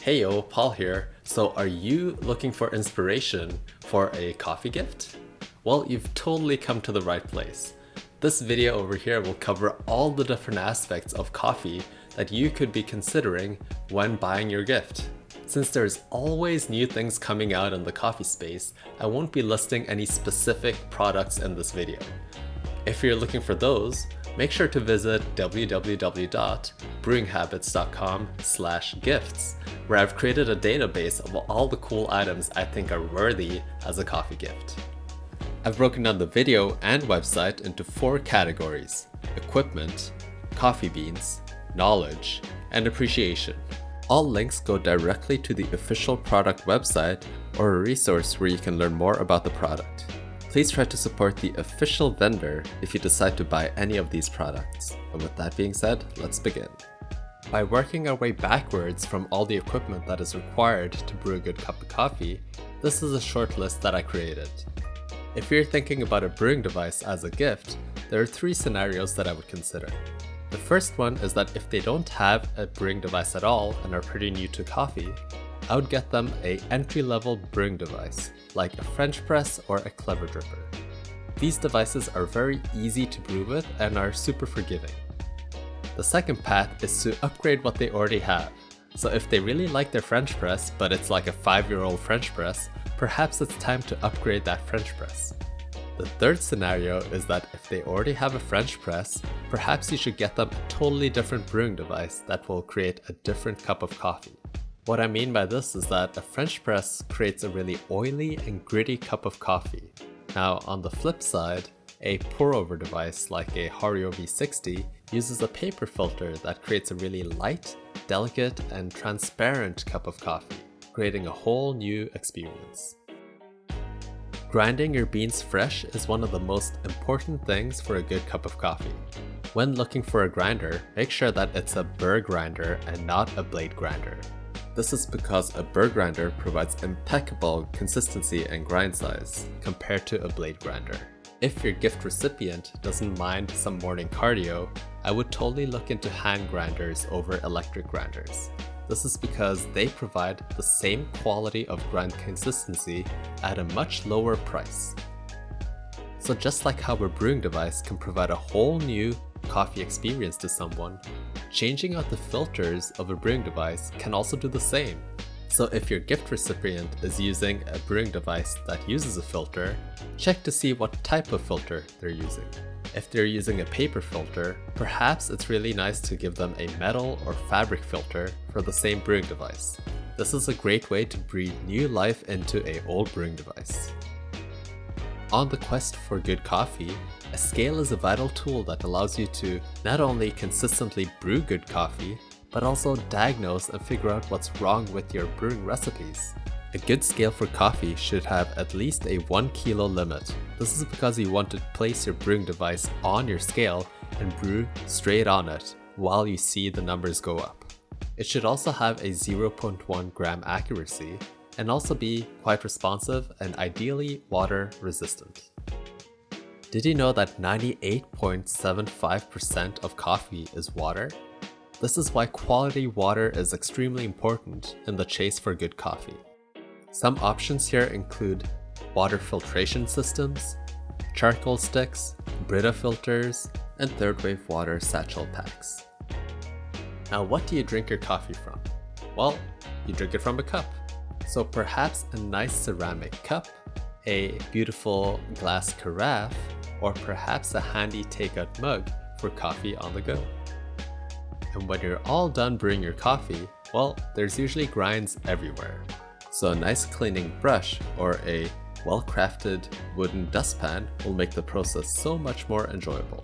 Hey yo, Paul here. So are you looking for inspiration for a coffee gift? Well, you've totally come to the right place. This video over here will cover all the different aspects of coffee that you could be considering when buying your gift. Since there's always new things coming out in the coffee space, I won't be listing any specific products in this video. If you're looking for those, make sure to visit www.brewinghabits.com/gifts, where I've created a database of all the cool items I think are worthy as a coffee gift. I've broken down the video and website into 4 categories: equipment, coffee beans, knowledge, and appreciation. All links go directly to the official product website or a resource where you can learn more about the product. Please try to support the official vendor if you decide to buy any of these products. And with that being said, let's begin. By working our way backwards from all the equipment that is required to brew a good cup of coffee, this is a short list that I created. If you're thinking about a brewing device as a gift, there are 3 scenarios that I would consider. The first one is that if they don't have a brewing device at all and are pretty new to coffee, I would get them an entry-level brewing device, like a French press or a clever dripper. These devices are very easy to brew with and are super forgiving. The second path is to upgrade what they already have. So if they really like their French press, but it's like a 5-year-old French press, perhaps it's time to upgrade that French press. The third scenario is that if they already have a French press, perhaps you should get them a totally different brewing device that will create a different cup of coffee. What I mean by this is that a French press creates a really oily and gritty cup of coffee. Now, on the flip side, a pour-over device like a Hario V60 uses a paper filter that creates a really light, delicate, and transparent cup of coffee, creating a whole new experience. Grinding your beans fresh is one of the most important things for a good cup of coffee. When looking for a grinder, make sure that it's a burr grinder and not a blade grinder. This is because a burr grinder provides impeccable consistency and grind size compared to a blade grinder. If your gift recipient doesn't mind some morning cardio, I would totally look into hand grinders over electric grinders. This is because they provide the same quality of grind consistency at a much lower price. So just like how a brewing device can provide a whole new coffee experience to someone, changing out the filters of a brewing device can also do the same. So if your gift recipient is using a brewing device that uses a filter, check to see what type of filter they're using. If they're using a paper filter, perhaps it's really nice to give them a metal or fabric filter for the same brewing device. This is a great way to breathe new life into an old brewing device. On the quest for good coffee, a scale is a vital tool that allows you to not only consistently brew good coffee, but also diagnose and figure out what's wrong with your brewing recipes. A good scale for coffee should have at least a 1 kilo limit. This is because you want to place your brewing device on your scale and brew straight on it while you see the numbers go up. It should also have a 0.1 gram accuracy and also be quite responsive and ideally water resistant. Did you know that 98.75% of coffee is water? This is why quality water is extremely important in the chase for good coffee. Some options here include water filtration systems, charcoal sticks, Brita filters, and third-wave water satchel packs. Now, what do you drink your coffee from? Well, you drink it from a cup. So perhaps a nice ceramic cup, a beautiful glass carafe, or perhaps a handy takeout mug for coffee on the go. And when you're all done brewing your coffee, well, there's usually grinds everywhere. So a nice cleaning brush or a well-crafted wooden dustpan will make the process so much more enjoyable.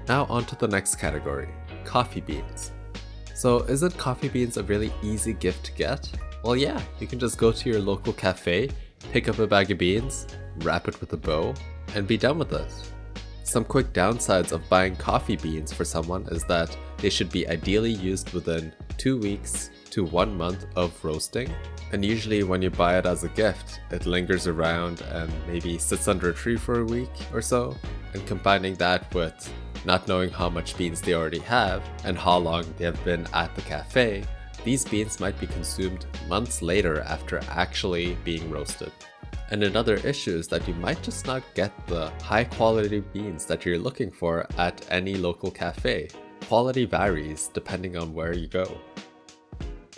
Now on to the next category, coffee beans. So isn't coffee beans a really easy gift to get? Well yeah, you can just go to your local cafe, pick up a bag of beans, wrap it with a bow, and be done with it. Some quick downsides of buying coffee beans for someone is that they should be ideally used within 2 weeks to 1 month of roasting, and usually when you buy it as a gift, it lingers around and maybe sits under a tree for a week or so, and combining that with not knowing how much beans they already have and how long they have been at the cafe, these beans might be consumed months later after actually being roasted. And another issue is that you might just not get the high quality beans that you're looking for at any local cafe. Quality varies depending on where you go.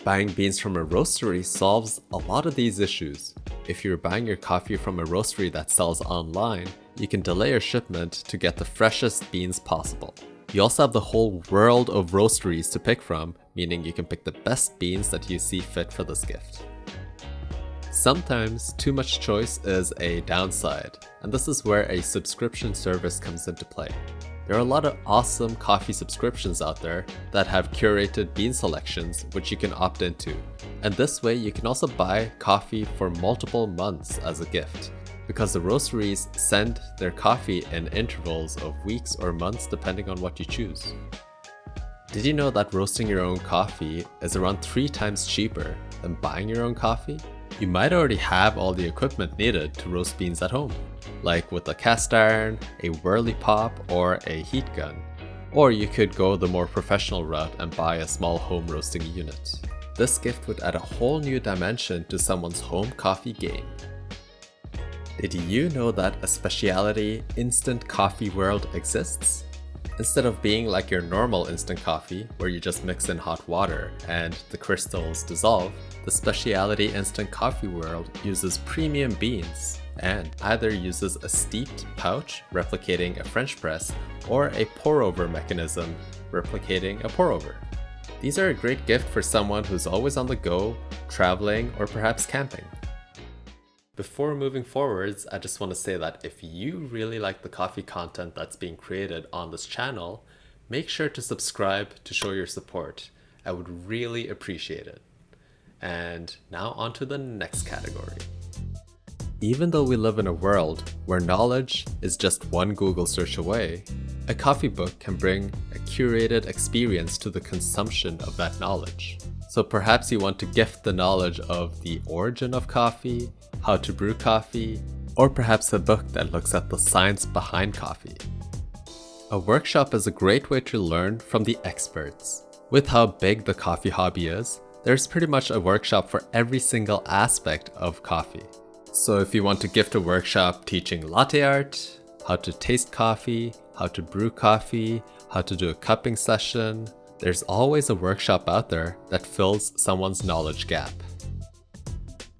Buying beans from a roastery solves a lot of these issues. If you're buying your coffee from a roastery that sells online, you can delay your shipment to get the freshest beans possible. You also have the whole world of roasteries to pick from, meaning you can pick the best beans that you see fit for this gift. Sometimes too much choice is a downside, and this is where a subscription service comes into play. There are a lot of awesome coffee subscriptions out there that have curated bean selections which you can opt into. And this way you can also buy coffee for multiple months as a gift, because the roasteries send their coffee in intervals of weeks or months depending on what you choose. Did you know that roasting your own coffee is around 3 times cheaper than buying your own coffee? You might already have all the equipment needed to roast beans at home, like with a cast iron, a whirly pop, or a heat gun. Or you could go the more professional route and buy a small home roasting unit. This gift would add a whole new dimension to someone's home coffee game. Did you know that a specialty instant coffee world exists? Instead of being like your normal instant coffee, where you just mix in hot water and the crystals dissolve, the specialty instant coffee world uses premium beans and either uses a steeped pouch replicating a French press or a pour-over mechanism replicating a pour-over. These are a great gift for someone who's always on the go, traveling, or perhaps camping. Before moving forwards, I just want to say that if you really like the coffee content that's being created on this channel, make sure to subscribe to show your support. I would really appreciate it. And now on to the next category. Even though we live in a world where knowledge is just one Google search away, a coffee book can bring a curated experience to the consumption of that knowledge. So perhaps you want to gift the knowledge of the origin of coffee, how to brew coffee, or perhaps a book that looks at the science behind coffee. A workshop is a great way to learn from the experts. With how big the coffee hobby is, there's pretty much a workshop for every single aspect of coffee. So if you want to gift a workshop teaching latte art, how to taste coffee, how to brew coffee, how to do a cupping session, there's always a workshop out there that fills someone's knowledge gap.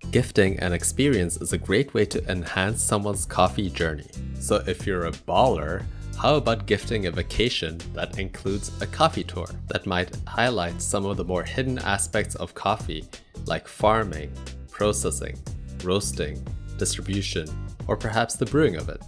Gifting an experience is a great way to enhance someone's coffee journey. So if you're a baller, how about gifting a vacation that includes a coffee tour that might highlight some of the more hidden aspects of coffee, like farming, processing, roasting, distribution, or perhaps the brewing of it?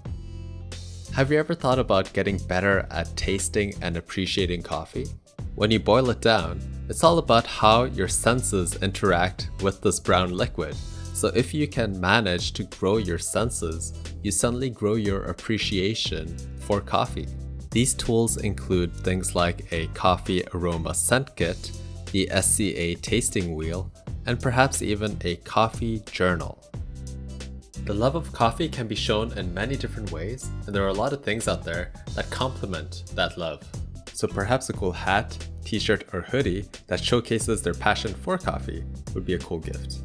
Have you ever thought about getting better at tasting and appreciating coffee? When you boil it down, it's all about how your senses interact with this brown liquid. So if you can manage to grow your senses, you suddenly grow your appreciation for coffee. These tools include things like a coffee aroma scent kit, the SCA tasting wheel, and perhaps even a coffee journal. The love of coffee can be shown in many different ways, and there are a lot of things out there that complement that love. So perhaps a cool hat, t-shirt, or hoodie that showcases their passion for coffee would be a cool gift.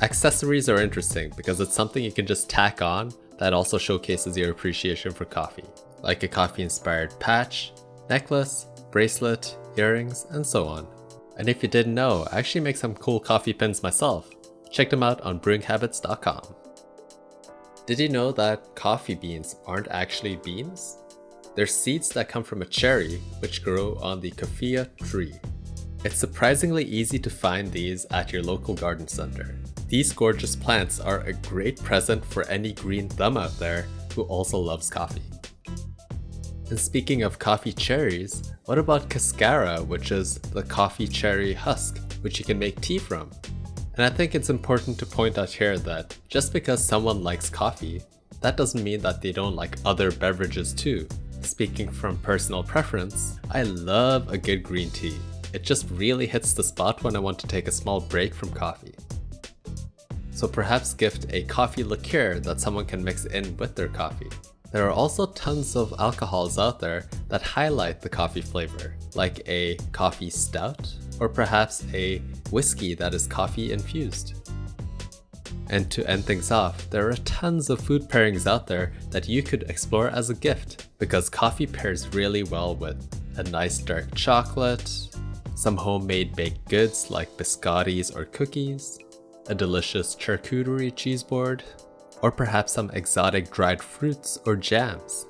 Accessories are interesting because it's something you can just tack on that also showcases your appreciation for coffee, like a coffee-inspired patch, necklace, bracelet, earrings, and so on. And if you didn't know, I actually make some cool coffee pins myself. Check them out on brewinghabits.com. Did you know that coffee beans aren't actually beans? They're seeds that come from a cherry which grow on the coffea tree. It's surprisingly easy to find these at your local garden center. These gorgeous plants are a great present for any green thumb out there who also loves coffee. And speaking of coffee cherries, what about cascara, which is the coffee cherry husk, which you can make tea from? And I think it's important to point out here that just because someone likes coffee, that doesn't mean that they don't like other beverages too. Speaking from personal preference, I love a good green tea. It just really hits the spot when I want to take a small break from coffee. So perhaps gift a coffee liqueur that someone can mix in with their coffee. There are also tons of alcohols out there that highlight the coffee flavor, like a coffee stout, or perhaps a whiskey that is coffee infused. And to end things off, there are tons of food pairings out there that you could explore as a gift, because coffee pairs really well with a nice dark chocolate, some homemade baked goods like biscottis or cookies, a delicious charcuterie cheese board, or perhaps some exotic dried fruits or jams.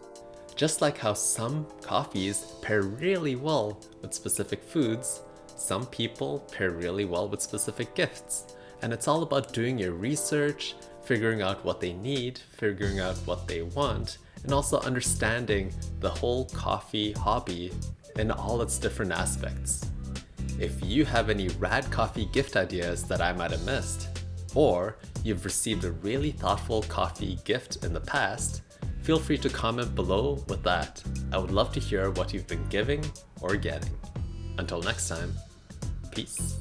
Just like how some coffees pair really well with specific foods, some people pair really well with specific gifts. And it's all about doing your research, figuring out what they need, figuring out what they want, and also understanding the whole coffee hobby in all its different aspects. If you have any rad coffee gift ideas that I might have missed, or you've received a really thoughtful coffee gift in the past, feel free to comment below with that. I would love to hear what you've been giving or getting. Until next time, peace.